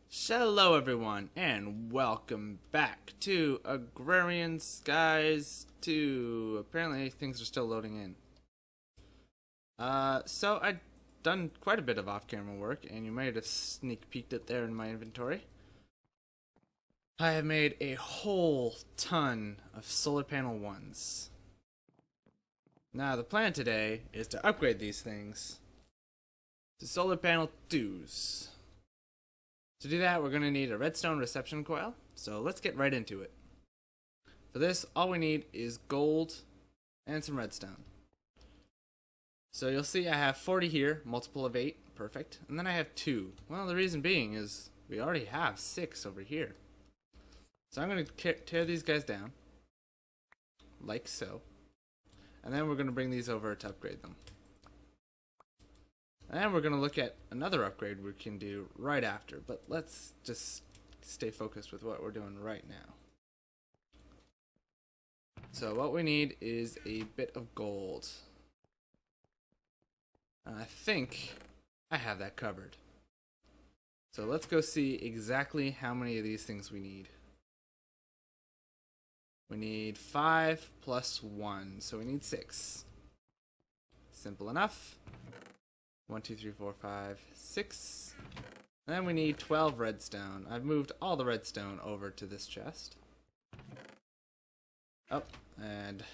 Hello everyone, and welcome back to Agrarian Skies 2. Apparently things are still loading in. So I've done quite a bit of off-camera work, and you might have sneak peeked it there in my inventory. I have made a whole ton of solar panel 1s. Now the plan today is to upgrade these things to solar panel 2s. To do that, we're going to need a redstone reception coil, so let's get right into it. For this, all we need is gold and some redstone. So you'll see I have 40 here, multiple of 8, perfect, and then I have 2. Well, the reason being is we already have 6 over here. So I'm going to tear these guys down, like so, and then we're going to bring these over to upgrade them. And we're going to look at another upgrade we can do right after, but let's just stay focused with what we're doing right now. So what we need is a bit of gold. And I think I have that covered. So let's go see exactly how many of these things we need. We need 5 plus 1, so we need 6. Simple enough. 1, 2, 3, 4, 5, 6. And then we need 12 redstone. I've moved all the redstone over to this chest. Oh, and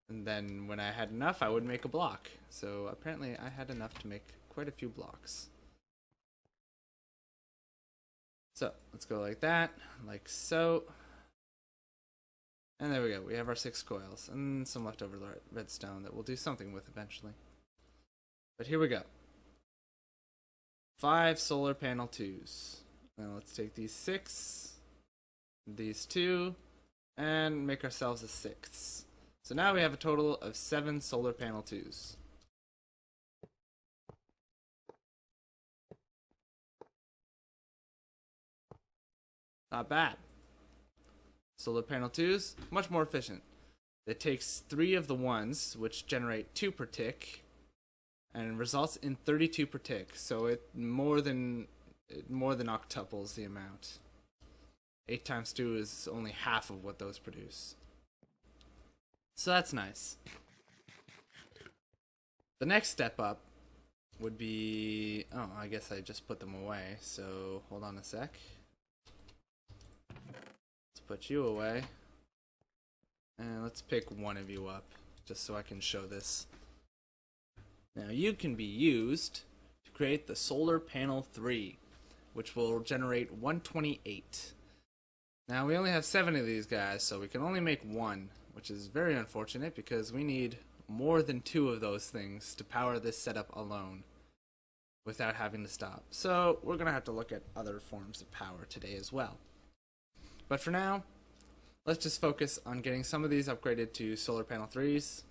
then when I had enough, I would make a block. So apparently I had enough to make quite a few blocks. So let's go like that, like so. And there we go. We have our 6 coils and some leftover redstone that we'll do something with eventually. But here we go. 5 solar panel 2s. Now let's take these 6, these 2, and make ourselves a 6th. So now we have a total of 7 solar panel 2s. Not bad. Solar panel 2s, much more efficient. It takes 3 of the 1s, which generate 2 per tick, and results in 32 per tick, so it more than octuples the amount. 8 times 2 is only half of what those produce. So that's nice. The next step up would be... oh, I guess I just put them away, so hold on a sec. Let's put you away. And let's pick one of you up, just so I can show this. Now you can be used to create the solar panel 3, which will generate 128. Now we only have 7 of these guys, so we can only make 1, which is very unfortunate because we need more than 2 of those things to power this setup alone without having to stop. So we're going to have to look at other forms of power today as well. But for now, let's just focus on getting some of these upgraded to solar panel 3s.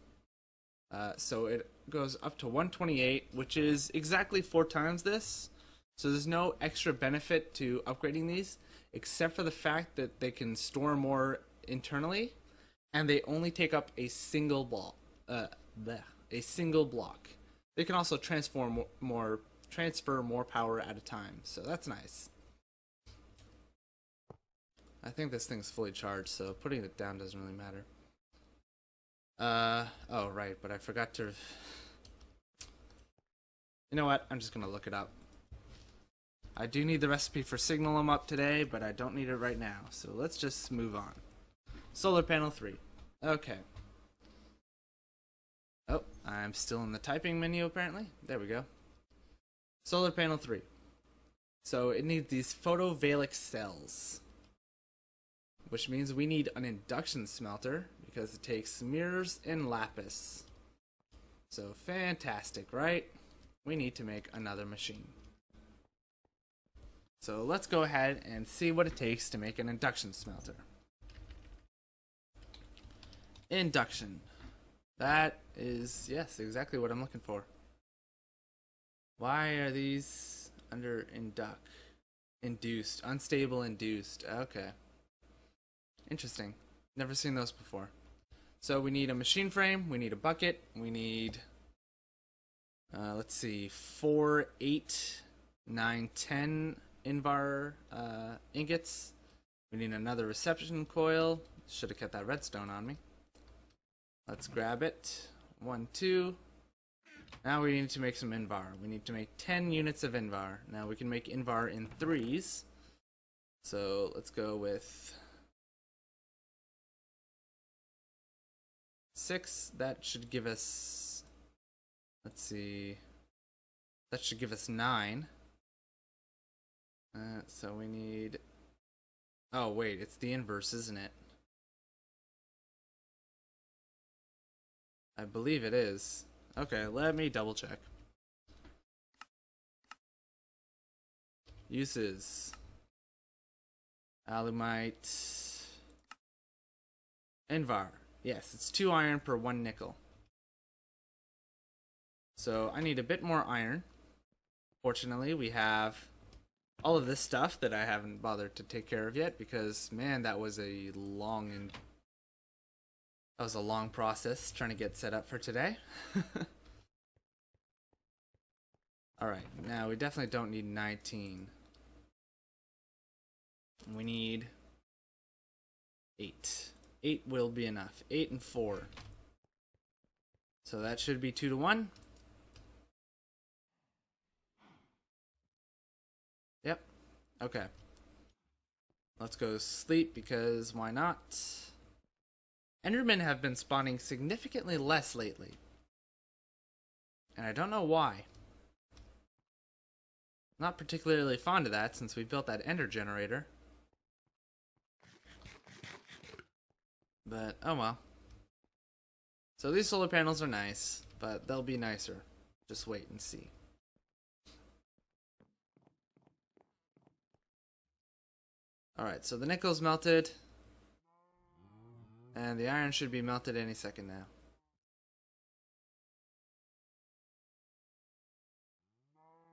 So it goes up to 128, which is exactly 4 times this. So there's no extra benefit to upgrading these, except for the fact that they can store more internally, and they only take up a single block. They can also transfer more power at a time, so that's nice. I think this thing's fully charged, so putting it down doesn't really matter. Oh, right, but I forgot to... You know what? I'm just gonna look it up. I do need the recipe for Signal 'em up today, but I don't need it right now, so let's just move on. Solar panel 3. Okay. Oh, I'm still in the typing menu apparently. There we go. Solar panel 3. So it needs these photovoltaic cells, which means we need an induction smelter because it takes mirrors and lapis. So fantastic, right? We need to make another machine. So let's go ahead and see what it takes to make an induction smelter. Induction. That is, yes, exactly what I'm looking for. Why are these under induced? Unstable induced. Okay. Interesting. Never seen those before. So we need a machine frame, we need a bucket, we need, let's see, 4, 8, 9, 10 Invar ingots. We need another reception coil. Should have kept that redstone on me. Let's grab it. 1, 2. Now we need to make some Invar. We need to make 10 units of Invar. Now we can make Invar in 3s. So let's go with 6. That should give us, let's see, that should give us 9. So we need, oh wait, it's the inverse, isn't it? I believe it is. Okay, let me double check. Uses alumite, Invar. Yes, it's 2 iron per 1 nickel. So I need a bit more iron. Fortunately, we have all of this stuff that I haven't bothered to take care of yet because, man, that was a long process trying to get set up for today. Alright, now we definitely don't need 19. We need 8. 8 will be enough. 8 and 4. So that should be 2 to 1. Yep. Okay. Let's go sleep because why not? Endermen have been spawning significantly less lately. And I don't know why. Not particularly fond of that since we built that ender generator. But, oh well. So these solar panels are nice, but they'll be nicer. Just wait and see. Alright, so the nickel's melted. And the iron should be melted any second now.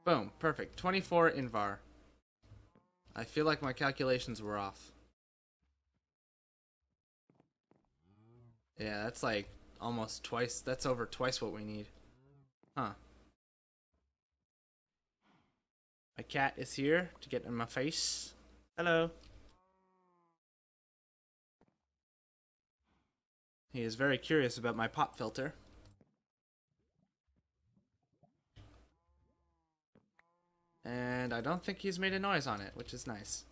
Boom, perfect. 24 Invar. I feel like my calculations were off. Yeah, that's like almost twice. That's over twice what we need. Huh. My cat is here to get in my face. Hello. He is very curious about my pop filter. And I don't think he's made a noise on it, which is nice.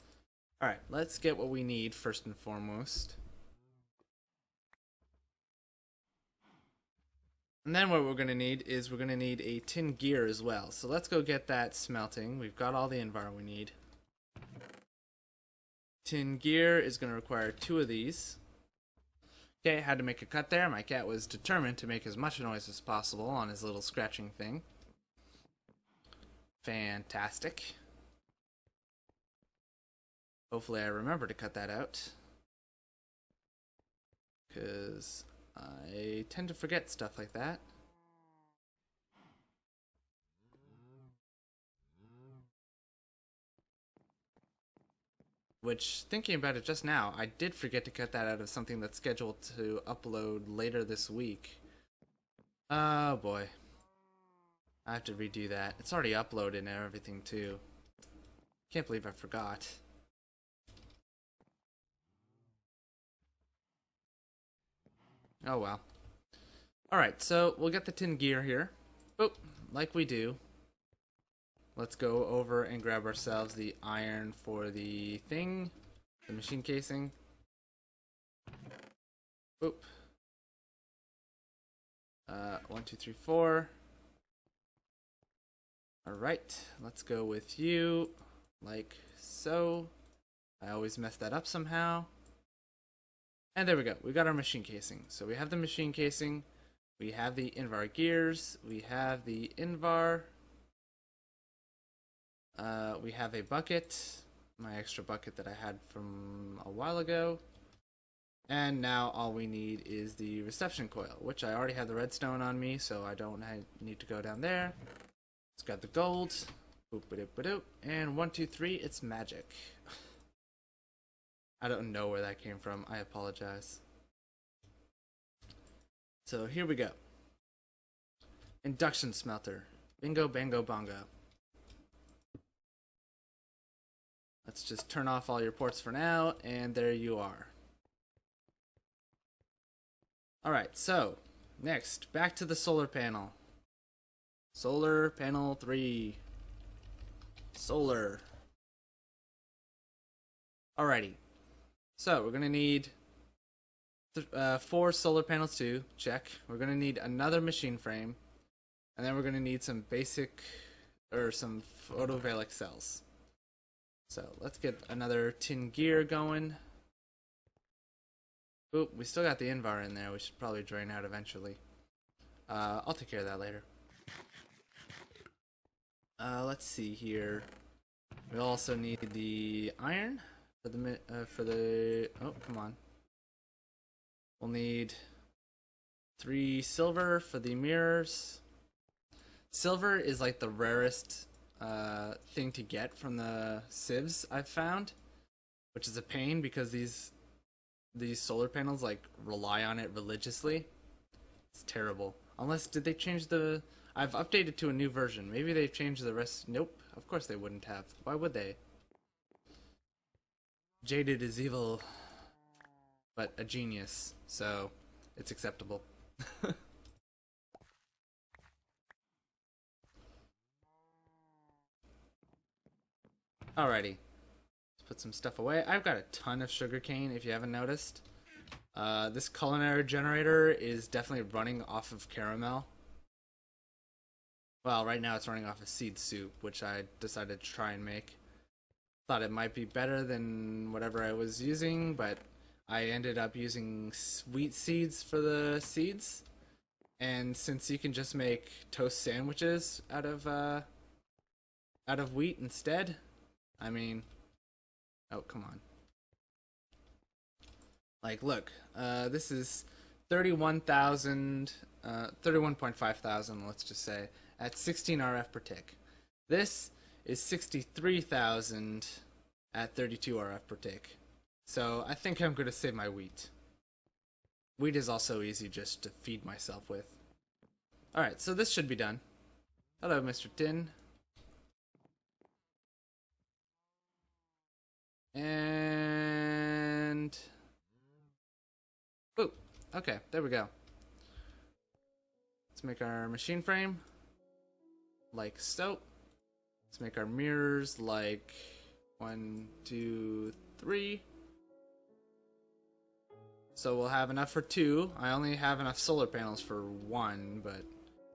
Alright, let's get what we need first and foremost. And then what we're going to need is we're going to need a tin gear as well. So let's go get that smelting. We've got all the Invar we need. Tin gear is going to require 2 of these. Okay, had to make a cut there. My cat was determined to make as much noise as possible on his little scratching thing. Fantastic. Hopefully I remember to cut that out. Because I tend to forget stuff like that. Which, thinking about it just now, I did forget to cut that out of something that's scheduled to upload later this week. Oh boy. I have to redo that. It's already uploaded and everything too. Can't believe I forgot. Oh well. Alright, so we'll get the tin gear here. Oh, like we do. Let's go over and grab ourselves the iron for the thing. The machine casing. Oop. 1, 2, 3, 4. Alright, let's go with you. Like so. I always mess that up somehow. And there we go. We got our machine casing. So we have the machine casing. We have the Invar gears. We have the Invar. We have a bucket. My extra bucket that I had from a while ago. And now all we need is the reception coil, which I already have the redstone on me, so I don't need to go down there. Let's grab the gold. Boop-a-doop-a-doop. And 1, 2, 3, it's magic. I don't know where that came from. I apologize. So here we go. Induction smelter. Bingo, bango, bongo. Let's just turn off all your ports for now, and there you are. Alright, so, next, back to the solar panel. Solar panel 3. Solar. Alrighty. So, we're going to need 4 solar panels too. Check. We're going to need another machine frame. And then we're going to need some some photovoltaic cells. So, let's get another tin gear going. Oop, we still got the invar in there. We should probably drain out eventually. I'll take care of that later. Let's see here. We also need the iron for the oh, come on. We'll need 3 silver for the mirrors. Silver is like the rarest thing to get from the sieves I've found, which is a pain because these solar panels like rely on it religiously. It's terrible. Unless, did they change the... I've updated to a new version. Maybe they've changed the rest. Nope. Of course they wouldn't have. Why would they? Jaded is evil, but a genius, so it's acceptable. Alrighty. Let's put some stuff away. I've got a ton of sugarcane, if you haven't noticed. This culinary generator is definitely running off of caramel. Well, right now it's running off of seed soup, which I decided to try and make. Thought it might be better than whatever I was using, but I ended up using wheat seeds for the seeds. And since you can just make toast sandwiches out of wheat instead, I mean, oh, come on. Like, look, this is 31.5 thousand, let's just say, at 16 RF per tick. This is 63,000 at 32 RF per tick. So I think I'm going to save my wheat. Wheat is also easy just to feed myself with. Alright, so this should be done. Hello, Mr. Tin. And... ooh, okay, there we go. Let's make our machine frame like so. Let's make our mirrors like 1, 2, 3. So we'll have enough for 2. I only have enough solar panels for 1, but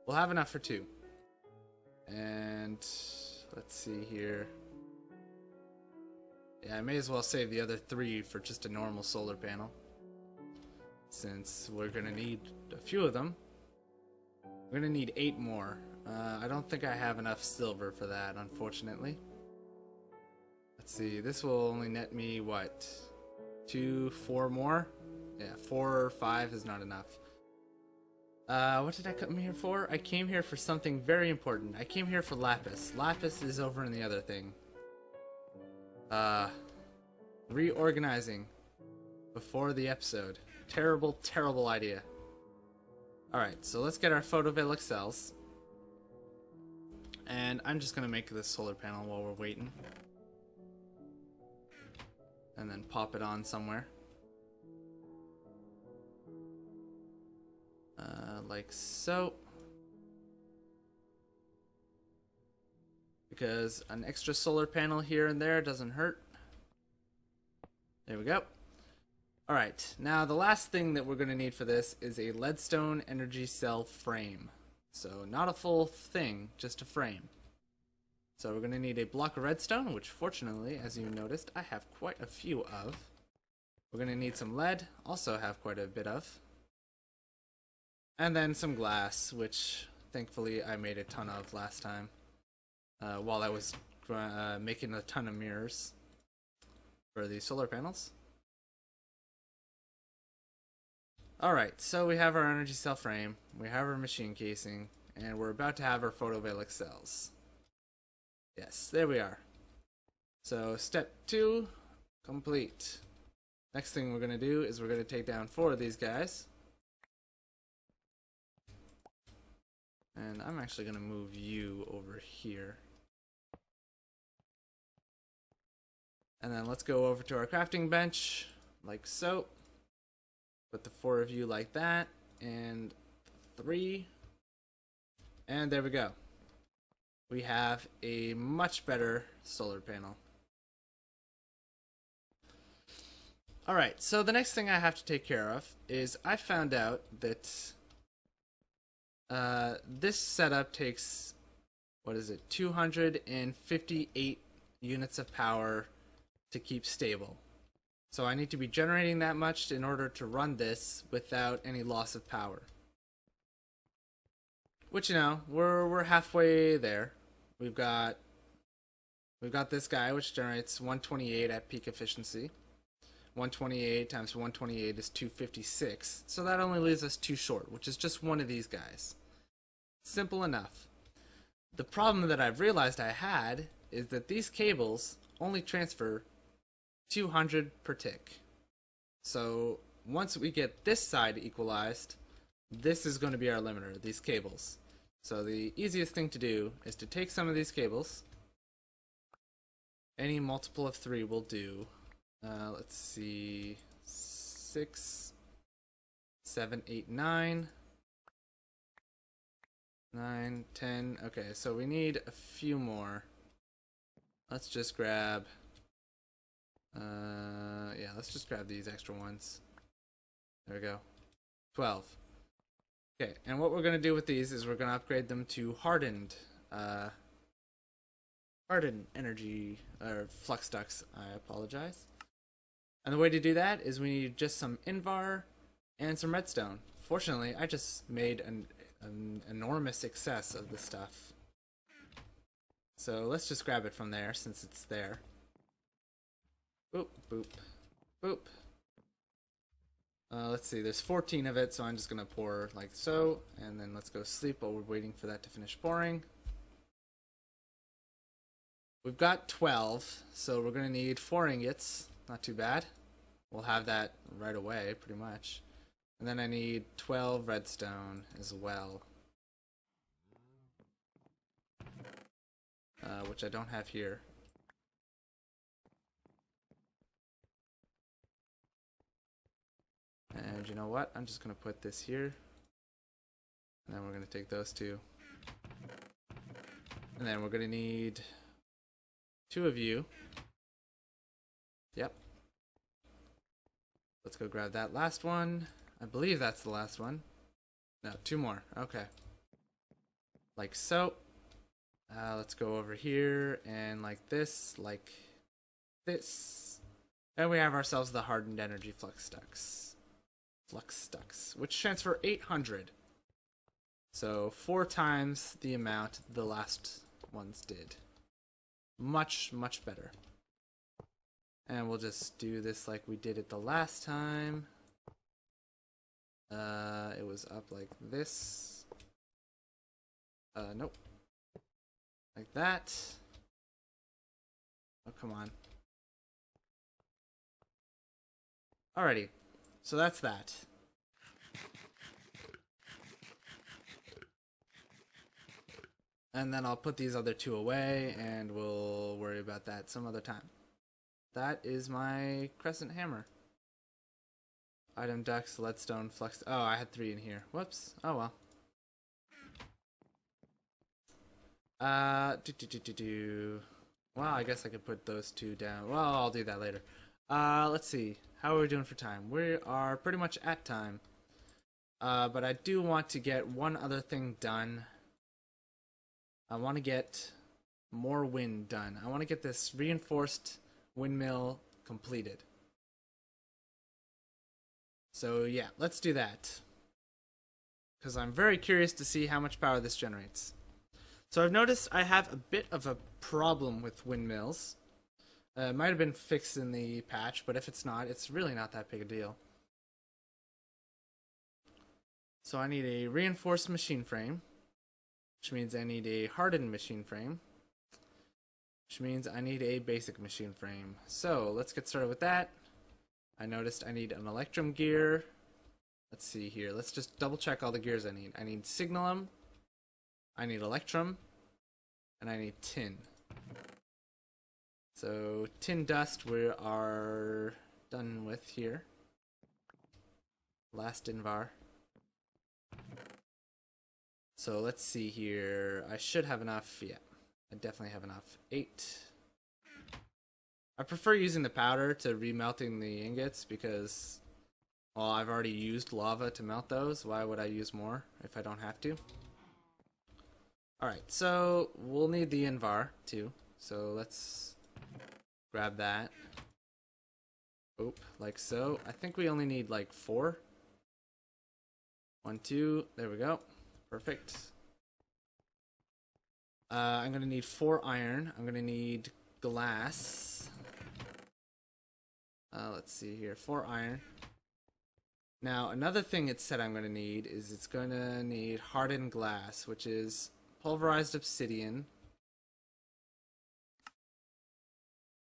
we'll have enough for 2. And let's see here. Yeah, I may as well save the other 3 for just a normal solar panel, since we're gonna need a few of them. We're gonna need 8 more. I don't think I have enough silver for that, unfortunately. Let's see, this will only net me, what, 2, 4 more? Yeah, 4 or 5 is not enough. What did I come here for? I came here for something very important. I came here for lapis. Lapis is over in the other thing. Reorganizing before the episode. Terrible, terrible idea. Alright, so let's get our photovoltaic cells. And I'm just gonna make this solar panel while we're waiting. And then pop it on somewhere. Like so. Because an extra solar panel here and there doesn't hurt. There we go. Alright, now the last thing that we're going to need for this is a leadstone energy cell frame. So not a full thing, just a frame. So we're going to need a block of redstone, which fortunately, as you noticed, I have quite a few of. We're going to need some lead, also have quite a bit of. And then some glass, which thankfully I made a ton of last time. While I was making a ton of mirrors for the solar panels. Alright, so we have our energy cell frame, we have our machine casing, and we're about to have our photovoltaic cells. Yes, there we are. So step 2, complete. Next thing we're going to do is we're going to take down 4 of these guys. And I'm actually going to move you over here. And then let's go over to our crafting bench, like so. Put the 4 of you like that, and 3. And there we go. We have a much better solar panel. Alright, so the next thing I have to take care of is I found out that this setup takes, what is it, 258 units of power to keep stable. So I need to be generating that much in order to run this without any loss of power. Which, you know, we're halfway there. We've got this guy which generates 128 at peak efficiency. 128 times 128 is 256. So that only leaves us 2 short, which is just one of these guys. Simple enough. The problem that I've realized I had is that these cables only transfer 200 per tick. So once we get this side equalized, this is going to be our limiter, these cables. So the easiest thing to do is to take some of these cables. Any multiple of 3 will do. Let's see, 6, 7, 8, 9, 9, 10. Okay, so we need a few more. Let's just grab, yeah, let's just grab these extra ones. There we go. 12. Okay, and what we're going to do with these is we're going to upgrade them to hardened energy, or flux ducts, I apologize. And the way to do that is we need just some Invar and some redstone. Fortunately, I just made an enormous excess of this stuff. So let's just grab it from there since it's there. Boop, boop, boop. Let's see, there's 14 of it, so I'm just going to pour like so. And then let's go sleep while we're waiting for that to finish pouring. We've got 12, so we're going to need 4 ingots. Not too bad. We'll have that right away, pretty much. And then I need 12 redstone as well. Which I don't have here. And you know what? I'm just going to put this here. And then we're going to take those 2. And then we're going to need 2 of you. Yep. Let's go grab that last one. I believe that's the last one. No, 2 more. Okay. Like so. Let's go over here and like this, and we have ourselves the hardened energy flux ducts, which transfer 800. So 4 times the amount the last ones did. Much, much better. And we'll just do this like we did it the last time. It was up like this. Nope. Like that. Oh, come on. Alrighty. So that's that. And then I'll put these other 2 away, and we'll worry about that some other time. That is my crescent hammer. Item ducts, leadstone, flux. Oh, I had 3 in here. Whoops. Oh well. Well, I guess I could put those 2 down. Well, I'll do that later. Let's see. How are we doing for time? We are pretty much at time. But I do want to get one other thing done. I want to get more wind done. I want to get this reinforced windmill completed. So yeah, let's do that. Because I'm very curious to see how much power this generates. So I've noticed I have a bit of a problem with windmills. It might have been fixed in the patch, but if it's not, it's really not that big a deal. So I need a reinforced machine frame, which means I need a hardened machine frame, which means I need a basic machine frame. So let's get started with that. I noticed I need an electrum gear. Let's see here. Let's just double check all the gears I need. I need signalum, I need electrum, and I need tin. So tin dust we are done with here. Last invar. So let's see here. I should have enough. Yeah, I definitely have enough. 8. I prefer using the powder to remelting the ingots because, well, I've already used lava to melt those. Why would I use more if I don't have to? Alright, so we'll need the invar too. So let's grab that. Oop, like so. I think we only need like 4. 1, 2, there we go. Perfect. I'm gonna need 4 iron. I'm gonna need glass. Let's see here, 4 iron. Now, another thing it said I'm gonna need is it's gonna need hardened glass, which is pulverized obsidian,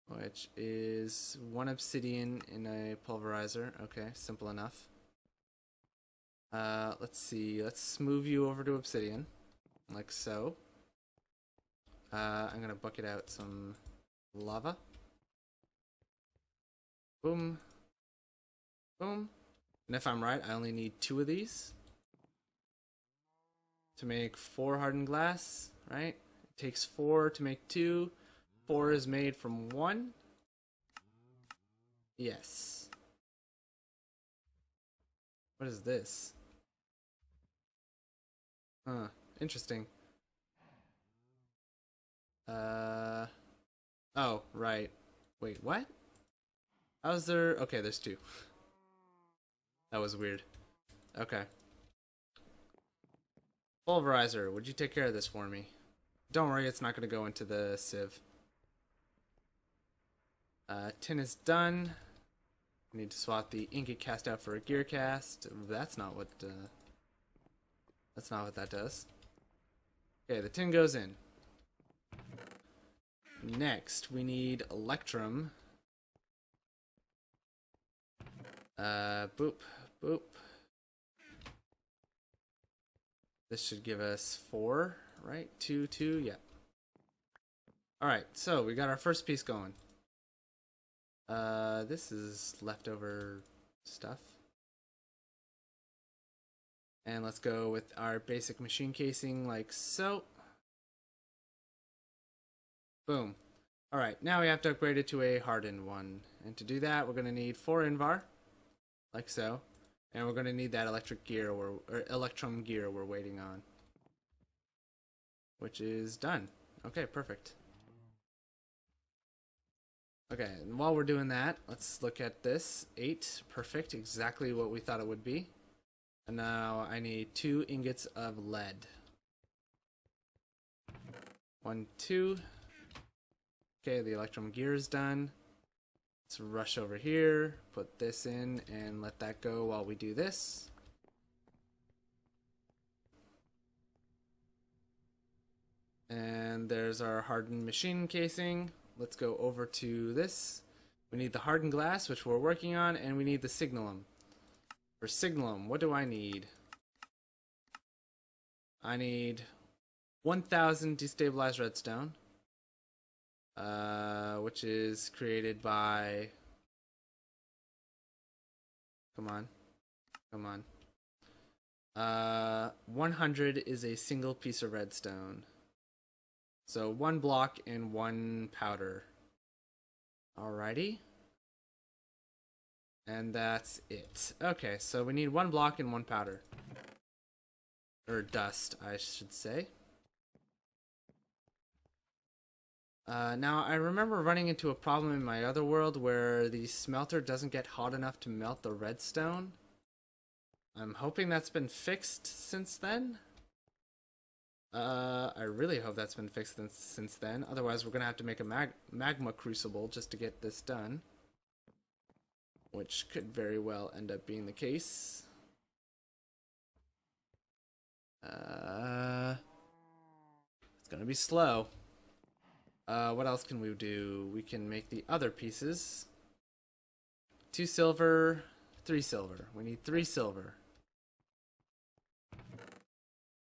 which is 1 obsidian in a pulverizer. Okay, simple enough. Let's see, let's move you over to obsidian, like so. I'm gonna bucket out some lava. Boom. Boom. And if I'm right, I only need 2 of these to make 4 hardened glass, right? It takes 4 to make 2. 4 is made from 1. Yes. What is this? Huh, interesting. Oh, right. Wait, what? How's there? Okay, there's 2. That was weird. Okay. Pulverizer, would you take care of this for me? Don't worry, it's not going to go into the sieve. Tin is done. We need to swap the ingot cast out for a gear cast. That's not what that does. Okay, the tin goes in. Next, we need electrum. Boop, boop. This should give us 4, right? 2, 2, yeah. Alright, so we got our first piece going. This is leftover stuff. And let's go with our basic machine casing like so. Boom. Alright, now we have to upgrade it to a hardened one. And to do that, we're going to need 4 invar, like so. And we're going to need that electric gear or electrum gear we're waiting on. Which is done. Okay, perfect. Okay, and while we're doing that, let's look at this. 8, perfect, exactly what we thought it would be. And now I need 2 ingots of lead. 1, 2. Okay, the electrum gear is done. Let's rush over here, put this in, and let that go while we do this. And there's our hardened machine casing. Let's go over to this. We need the hardened glass, which we're working on, and we need the signalum. For signalum, what do I need? I need 1,000 destabilized redstone. Which is created by... Come on. 100 is a single piece of redstone. So 1 block and 1 powder. Alrighty. And that's it. Okay, so we need 1 block and 1 powder. Or dust, I should say. Now, I remember running into a problem in my other world where the smelter doesn't get hot enough to melt the redstone. I'm hoping that's been fixed since then. I really hope that's been fixed since then. Otherwise, we're going to have to make a magma crucible just to get this done. Which could very well end up being the case. It's going to be slow. What else can we do? We can make the other pieces. 2 silver, 3 silver. We need 3 silver.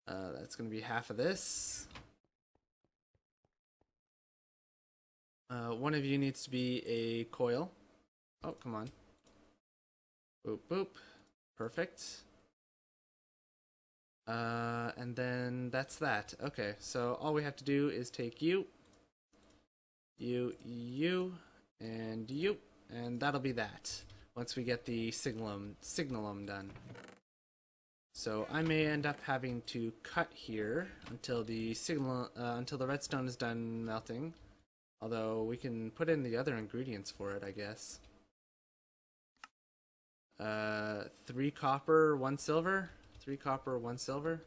That's going to be half of this. One of you needs to be a coil. Oh, come on. Boop, boop. Perfect. And then that's that. Okay, so all we have to do is take you, and that'll be that. Once we get the signalum done. So I may end up having to cut here until the until the redstone is done melting. Although we can put in the other ingredients for it, I guess. 3 copper, 1 silver. 3 copper, 1 silver.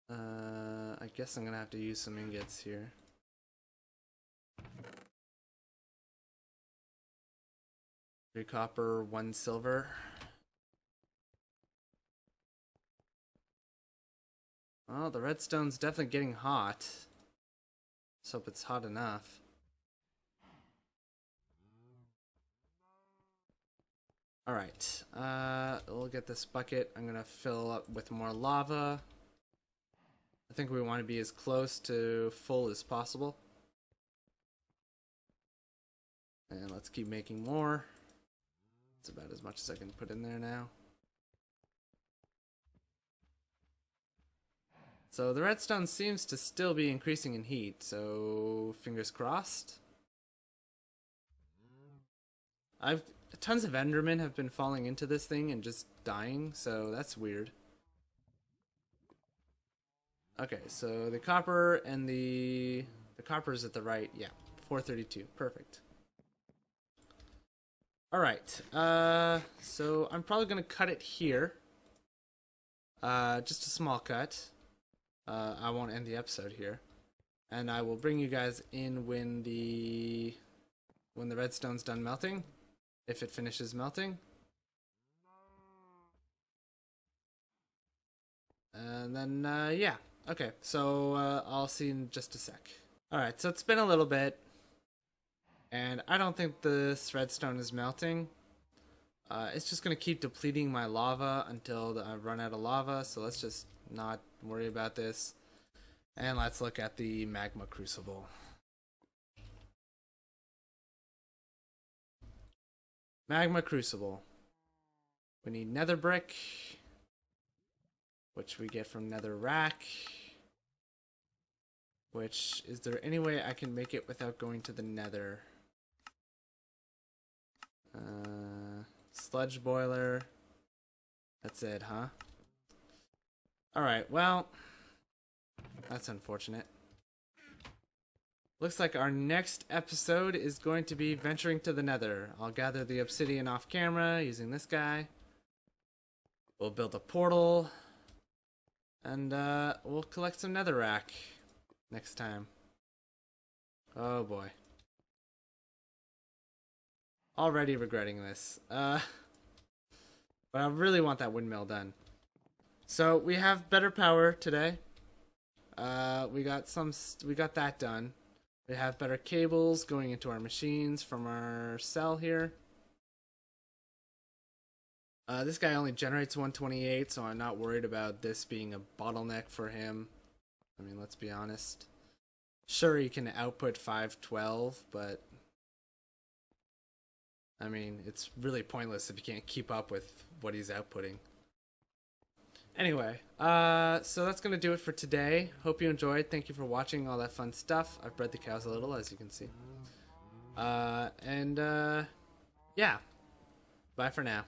I guess I'm gonna have to use some ingots here. Three copper, 1 silver. Oh, the redstone's definitely getting hot. Let's hope it's hot enough. Alright, we'll get this bucket. I'm gonna fill up with more lava. I think we want to be as close to full as possible. And let's keep making more. It's about as much as I can put in there now. So the redstone seems to still be increasing in heat, so fingers crossed. Tons of Endermen have been falling into this thing and just dying, so that's weird. Okay, so the copper and the copper's at the right, yeah, 432, perfect. Alright, so I'm probably gonna cut it here. Just a small cut. I won't end the episode here. And I will bring you guys in when the redstone's done melting. If it finishes melting. And then, yeah. Okay, so I'll see you in just a sec. Alright, so it's been a little bit. And I don't think this redstone is melting. It's just going to keep depleting my lava until I run out of lava. So let's just not worry about this. And let's look at the magma crucible. Magma crucible. We need nether brick, which we get from nether rack. Which, is there any way I can make it without going to the nether? Sludge boiler. That's it, huh? Alright, well, that's unfortunate. Looks like our next episode is going to be venturing to the nether. I'll gather the obsidian off camera using this guy. We'll build a portal. And we'll collect some netherrack next time. Oh boy. Already regretting this. But I really want that windmill done. So we have better power today. We got that done. We have better cables going into our machines from our cell here. This guy only generates 128, so I'm not worried about this being a bottleneck for him. I mean, let's be honest. Sure, he can output 512, but I mean, it's really pointless if you can't keep up with what he's outputting. Anyway, so that's gonna do it for today. Hope you enjoyed. Thank you for watching all that fun stuff. I've bred the cows a little, as you can see. Yeah. Bye for now.